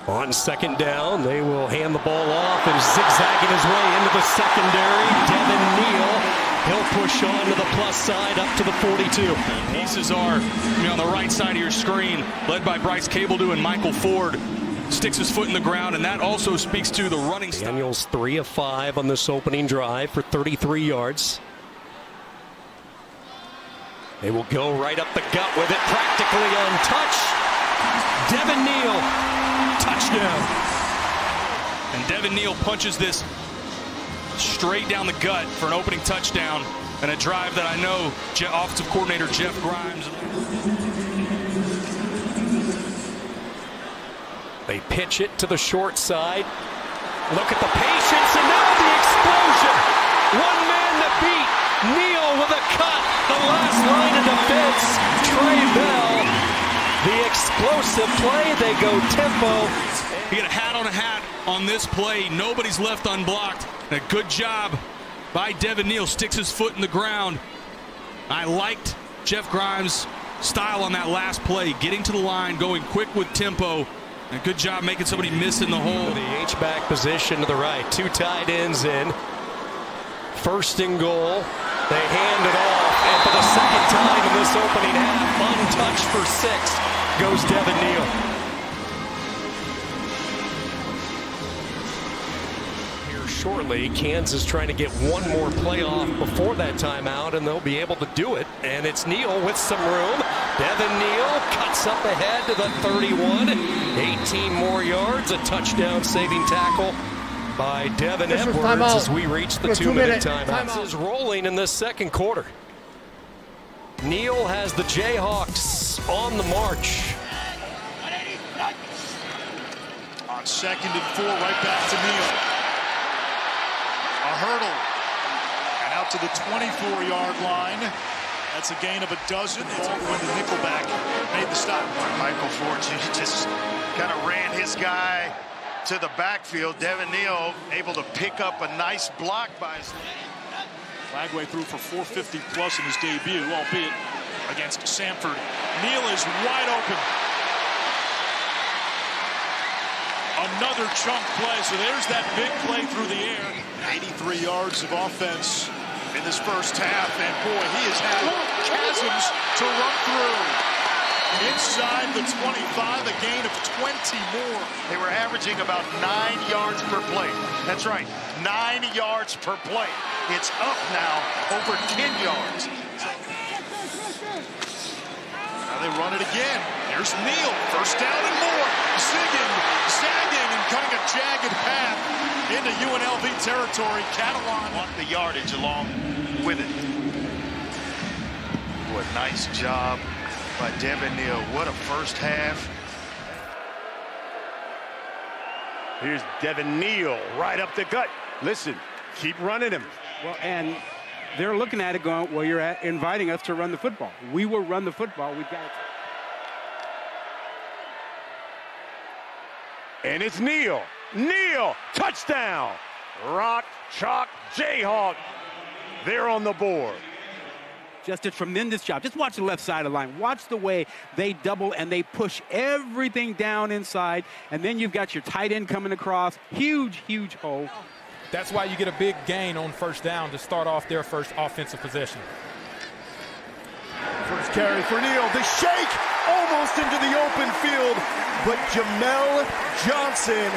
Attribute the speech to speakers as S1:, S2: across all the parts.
S1: On second down, they will hand the ball off and zigzagging his way into the secondary. Devin Neal, he'll push on to the plus side up to the 42.
S2: Pieces are on the right side of your screen, led by Bryce Cabledew and Michael Ford. Sticks his foot in the ground, and that also speaks to the running style.
S1: Daniels 3 of 5 on this opening drive for 33 yards. They will go right up the gut with it, practically untouched. Devin Neal, touchdown.
S2: And Devin Neal punches this straight down the gut for an opening touchdown and a drive that I know offensive coordinator Jeff Grimes.
S1: They pitch it to the short side. Look at the patience, and now the explosion. One man to beat. Neal with a cut. The last line of defense. Trey Bell. The explosive play. They go tempo.
S2: He had a hat on a hat on this play. Nobody's left unblocked. And a good job by Devin Neal. Sticks his foot in the ground. I liked Jeff Grimes' style on that last play. Getting to the line, going quick with tempo. And good job making somebody miss in the hole.
S1: The H-back position to the right. Two tight ends in. First and goal. They hand it off. And for the second time in this opening half, untouched for 6, goes Devin Neal. Here shortly, Kansas trying to get one more play off before that timeout, and they'll be able to do it. And it's Neal with some room. Devin Neal cuts up ahead to the 31. 18 more yards, a touchdown saving tackle by Devin Edwards as we reach the 2-minute timeout. Is rolling in this second quarter. Neal has the Jayhawks on the march.
S3: On 2nd and 4, right back to Neal. A hurdle. And out to the 24-yard line. That's a gain of a dozen. It's when the nickelback made the stop.
S4: Michael Ford just kind of ran his guy to the backfield. Devin Neal able to pick up a nice block by his leg.
S3: Flagway threw for 450 plus in his debut, albeit against Samford. Neal is wide open. Another chunk play. So there's that big play through the air. 83 yards of offense in this first half, and boy, he has had chasms to run through. Inside the 25, a gain of 20 more.
S4: They were averaging about 9 yards per play. That's right, 9 yards per play. It's up now over 10 yards.
S3: Now they run it again. There's Neal, first down and more. Zigging, zagging, and cutting a jagged path into UNLV territory. Catalan
S4: want the yardage along with it. What a nice job by Devin Neal. What a first half.
S5: Here's Devin Neal right up the gut. Listen, keep running him.
S6: Well, and they're looking at it going, well, you're inviting us to run the football. We will run the football. We've got it.
S5: And it's Neal. Neal, touchdown. Rock, Chalk, Jayhawk. They're on the board.
S6: Just a tremendous job. Just watch the left side of the line. Watch the way they double and they push everything down inside. And then you've got your tight end coming across. Huge, huge hole.
S7: That's why you get a big gain on first down to start off their first offensive possession.
S8: First carry for Neal. The shake almost into the open field. But Jamel Johnson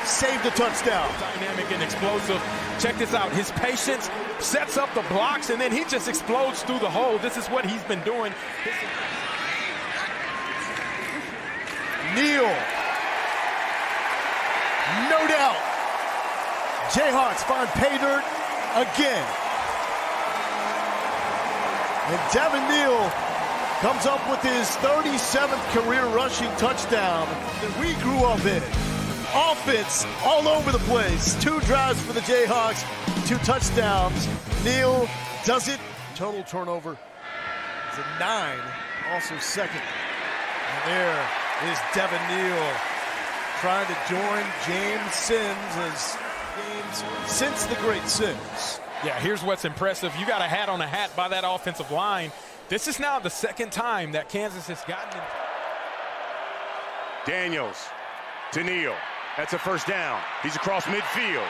S8: saved a touchdown.
S7: Dynamic and explosive. Check this out. His patience sets up the blocks, and then he just explodes through the hole. This is what he's been doing.
S8: Neal. No doubt. Jayhawks find pay dirt again. And Devin Neal comes up with his 37th career rushing touchdown that we grew up in. Offense all over the place. 2 drives for the Jayhawks, 2 touchdowns. Neal does it. Total turnover is a 9, also second. And there is Devin Neal trying to join James Sims as games since the great Sims.
S7: Yeah, here's what's impressive. You got a hat on a hat by that offensive line. This is now the second time that Kansas has gotten it.
S5: Daniels to Neal. That's a first down. He's across midfield.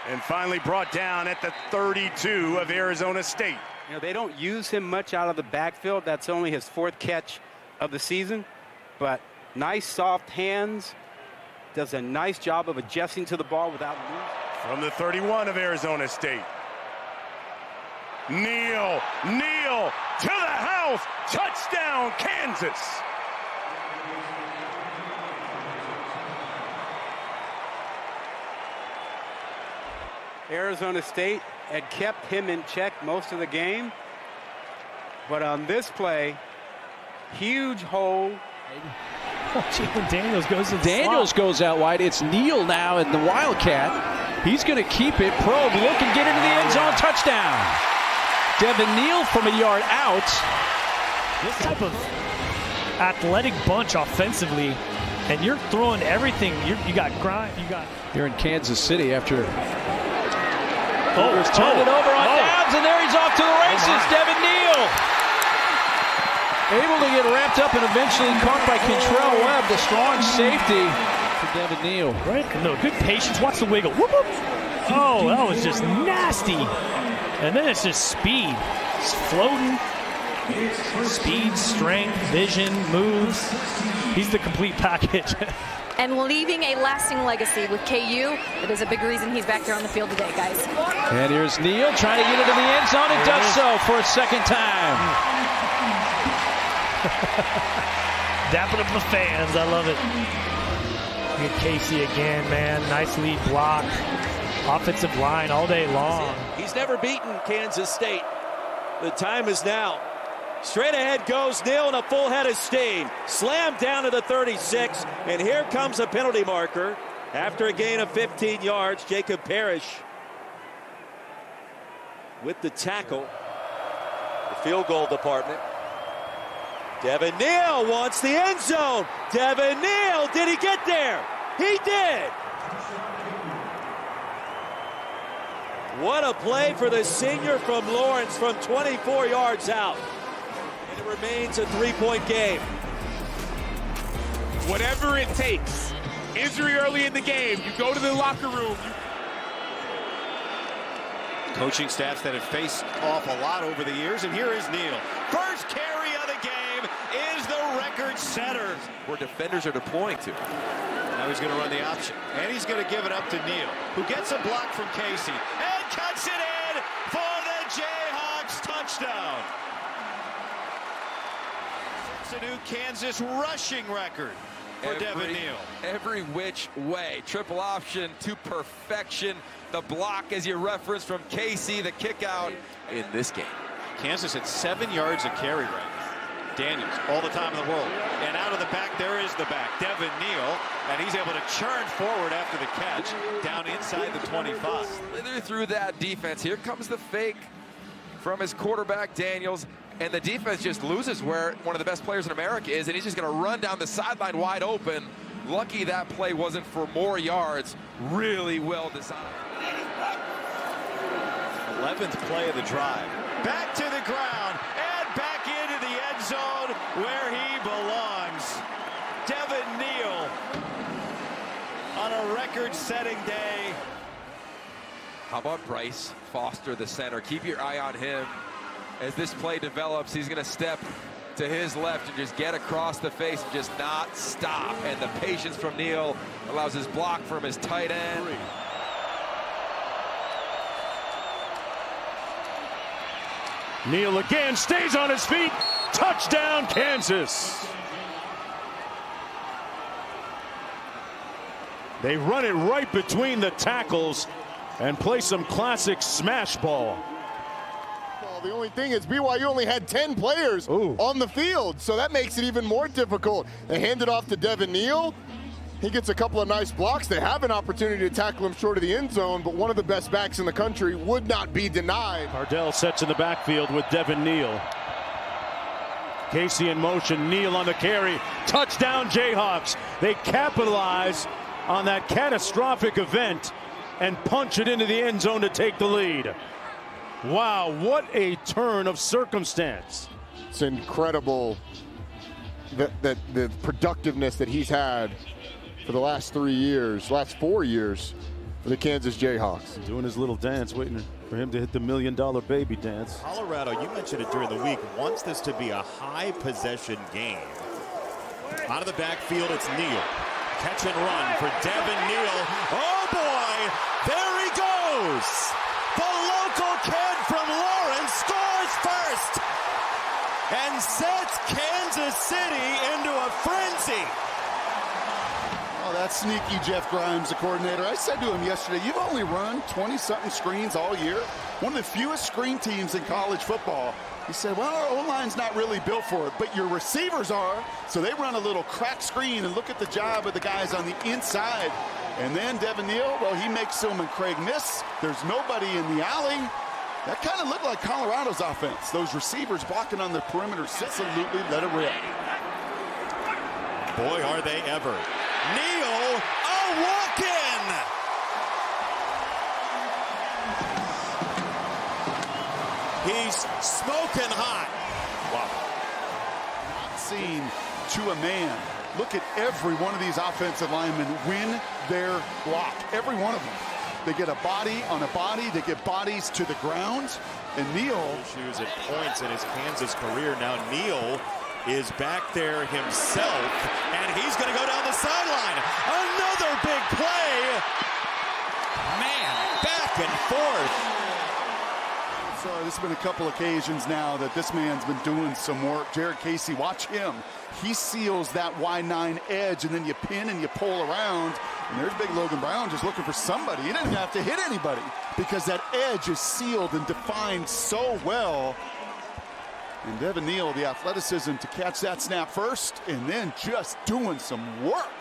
S5: And finally brought down at the 32 of Arizona State.
S6: You know, they don't use him much out of the backfield. That's only his 4th catch of the season. But nice soft hands. Does a nice job of adjusting to the ball without losing.
S5: From the 31 of Arizona State. Neal to the house. Touchdown, Kansas.
S6: Arizona State had kept him in check most of the game. But on this play, huge hole.
S9: Daniels goes out wide. It's Neal now in the Wildcat. He's going to keep it. Probe, look and get into the end zone. Touchdown. Devin Neal from a yard out.
S10: This type of athletic bunch offensively, and you're throwing everything. You got grind.
S9: Here in Kansas City after.
S10: Turned
S9: it over on downs, and there he's off to the races. Devin Neal. Able to get wrapped up and eventually caught by Kentrell Webb, the strong safety for Devin Neal.
S10: Right? No, good patience. Watch the wiggle. Whoop, whoop. Oh, that was just nasty. And then it's just speed. It's floating. Speed, strength, vision, moves. He's the complete package.
S11: And leaving a lasting legacy with KU. It is a big reason he's back there on the field today, guys.
S9: And here's Neal trying to get into the end zone and does so for a second time.
S10: Dapping up the fans. I love it. Get Casey again, man. Nice lead block. Offensive line all day long.
S12: He's never beaten Kansas State. The time is now. Straight ahead goes Neal and a full head of steam. Slammed down to the 36. And here comes a penalty marker. After a gain of 15 yards, Jacob Parrish with the tackle. The field goal department. Devin Neal wants the end zone. Devin Neal, did he get there? He did. What a play for the senior from Lawrence from 24 yards out. And it remains a 3-point game.
S7: Whatever it takes. Injury early in the game. You go to the locker room.
S3: Coaching staffs that have faced off a lot over the years, and here is Neal. First carry of the game is the record setter.
S12: Where defenders are deploying to.
S3: Now he's going to run the option, and he's going to give it up to Neal, who gets a block from Casey, and cuts it in for the Jayhawks touchdown. It's a new Kansas rushing record for Devin Neal.
S13: Every which way. Triple option to perfection. The block, as you referenced, from Casey, the kick out in this game.
S3: Kansas at 7 yards a carry right now. Daniels, all the time in the world. And out of the back, there is the back. Devin Neal, and he's able to churn forward after the catch down inside the 25.
S13: Slither through that defense. Here comes the fake from his quarterback, Daniels. And the defense just loses where one of the best players in America is, and he's just going to run down the sideline wide open. Lucky that play wasn't for more yards. Really well designed.
S3: 11th play of the drive. Back to the ground and back into the end zone where he belongs. Devin Neal on a record-setting day.
S13: How about Bryce Foster, the center? Keep your eye on him. As this play develops, he's going to step to his left and just get across the face and just not stop. And the patience from Neal allows his block from his tight end.
S5: Neal again stays on his feet. Touchdown, Kansas. They run it right between the tackles and play some classic smash ball.
S14: The only thing is BYU only had 10 players on the field, so that makes it even more difficult. They hand it off to Devin Neal. He gets a couple of nice blocks. They have an opportunity to tackle him short of the end zone, but one of the best backs in the country would not be denied.
S5: Ardell sets in the backfield with Devin Neal. Casey in motion, Neal on the carry. Touchdown Jayhawks. They capitalize on that catastrophic event and punch it into the end zone to take the lead. Wow, what a turn of circumstance.
S14: It's incredible the productiveness that he's had for the last 4 years for the Kansas Jayhawks.
S5: Doing his little dance, waiting for him to hit the $1 million baby dance.
S15: Colorado, you mentioned it during the week, wants this to be a high possession game. Out of the backfield, it's Neal. Catch and run for Devin Neal. Oh boy, there he goes. The local kid from Lawrence scores first and sets Kansas City into a frenzy.
S16: Oh, that's sneaky Jeff Grimes, the coordinator. I said to him yesterday, you've only run 20-something screens all year. One of the fewest screen teams in college football. He said, well, our O-line's not really built for it, but your receivers are. So they run a little crack screen, and look at the job of the guys on the inside. And then Devin Neal, well, he makes Silman Craig miss. There's nobody in the alley. That kind of looked like Colorado's offense. Those receivers blocking on the perimeter absolutely let it rip.
S15: Boy, are they ever. Neal, a walk-in! He's smoking hot.
S16: Wow. Not seen to a man. Look at every one of these offensive linemen win their block. Every one of them. They get a body on a body. They get bodies to the ground. And Neal...
S15: Issues at points in his Kansas career. Now Neal is back there himself, and he's going to go down the sideline. Another big play. Man, back and forth.
S16: So there's been a couple occasions now that this man's been doing some work. Jared Casey, watch him. He seals that Y9 edge, and then you pin and you pull around. And there's big Logan Brown just looking for somebody. He didn't have to hit anybody because that edge is sealed and defined so well. And Devin Neal, the athleticism to catch that snap first, and then just doing some work.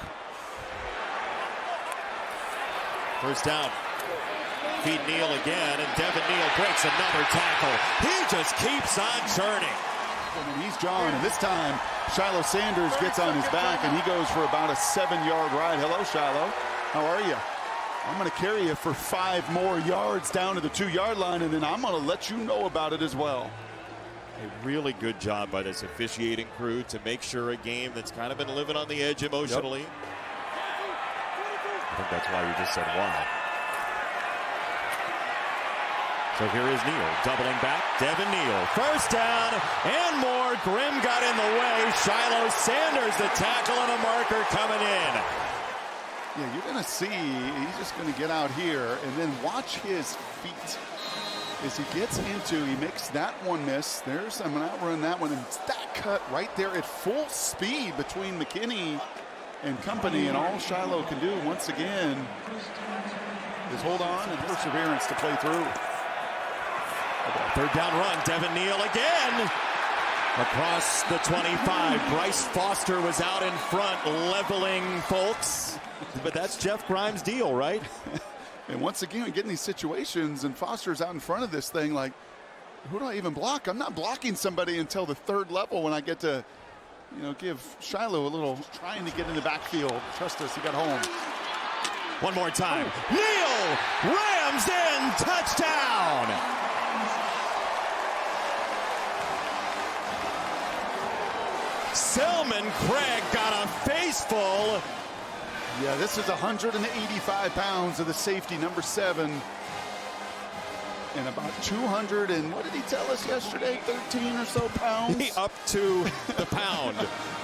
S15: First down. Feed Neal again, and Devin Neal breaks another tackle. He just keeps on churning.
S16: And he's John, and this time Shiloh Sanders gets on his back, and he goes for about a 7-yard ride. Hello, Shiloh. How are you? I'm going to carry you for 5 more yards down to the 2-yard line, and then I'm going to let you know about it as well.
S15: A really good job by this officiating crew to make sure a game that's kind of been living on the edge emotionally. Yep. I think that's why you just said why. So here is Neal doubling back. Devin Neal, first down and more. Grimm got in the way. Shiloh Sanders, the tackle and a marker coming in.
S16: Yeah, you're going to see he's just going to get out here and then watch his feet. As he gets into, he makes that one miss. There's, I'm going to outrun that one. And that cut right there at full speed between McKinney and company. And all Shiloh can do once again is hold on and perseverance to play through.
S15: Third down run, Devin Neal again. Across the 25, Bryce Foster was out in front leveling folks. But that's Jeff Grimes' deal, right?
S16: And once again, getting these situations, and Foster's out in front of this thing like, who do I even block? I'm not blocking somebody until the 3rd level when I get to, you know, give Shiloh a little trying to get in the backfield. Trust us, he got home.
S15: One more time. Neal rams in, touchdown. Silman Craig got a face full.
S16: Yeah, this is 185 pounds of the safety, number 7. And about 200 and, what did he tell us yesterday, 13 or so pounds?
S15: Up to the pound.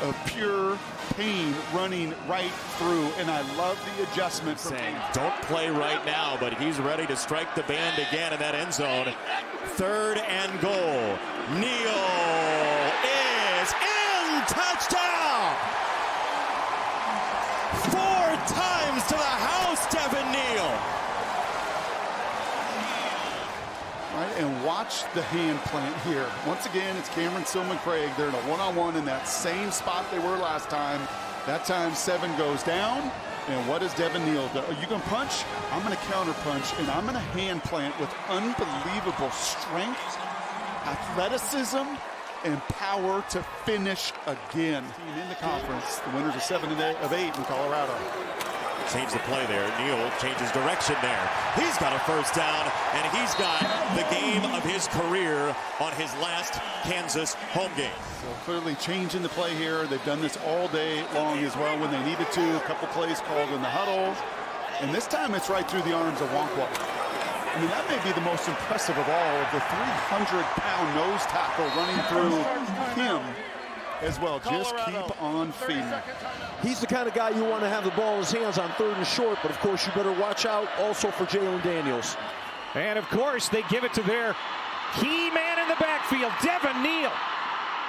S16: Of pure pain running right through. And I love the adjustment.
S15: Saying, don't play right now, but he's ready to strike the band again in that end zone. 3rd and goal. Neal is in, touchdown! 4 times to the house, Devin Neal.
S16: Right, and watch the hand plant here. Once again, it's Cameron Silman Craig. They're in a one-on-one in that same spot they were last time. That time 7 goes down. And what does Devin Neal do? Are you going to punch? I'm going to counter punch, and I'm going to hand plant with unbelievable strength, athleticism, and power to finish again. In the conference, the winners are 7 of 8 in Colorado.
S15: Change the play there. Neal changes direction there. He's got a first down, and he's got the game of his career on his last Kansas home game.
S16: So clearly changing the play here. They've done this all day long as well when they needed to. A couple plays called in the huddle. And this time it's right through the arms of Wonkwa. I mean, that may be the most impressive of all, of the 300-pound nose tackle running through him as well. Just keep on feeding.
S17: He's the kind of guy you want to have the ball in his hands on 3rd and short, but of course you better watch out also for Jalen Daniels.
S18: And of course they give it to their key man in the backfield, Devin Neal.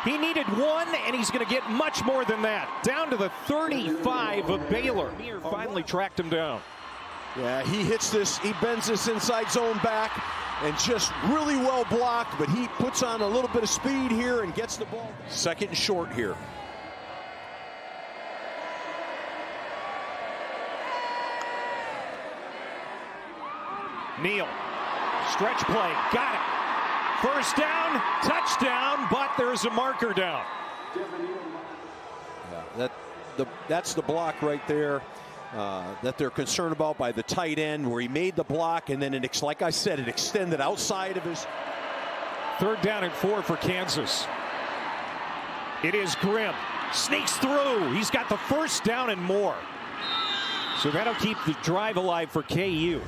S18: He needed one, and he's going to get much more than that. Down to the 35 of Baylor. Finally tracked him down.
S17: Yeah, he hits this, he bends this inside zone back, and just really well blocked, but he puts on a little bit of speed here and gets the ball. 2nd and short here.
S18: Neal, stretch play, got it. First down, touchdown, but there's a marker down.
S17: Yeah, that's the block right there that they're concerned about by the tight end, where he made the block, and then it, like I said, it extended outside of his.
S18: 3rd down and 4 for Kansas. It is Grimm. Sneaks through. He's got the first down and more. So that'll keep the drive alive for KU.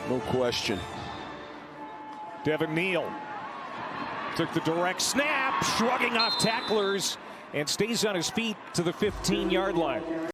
S17: No question.
S18: Devin Neal took the direct snap, shrugging off tacklers, and stays on his feet to the 15-yard line.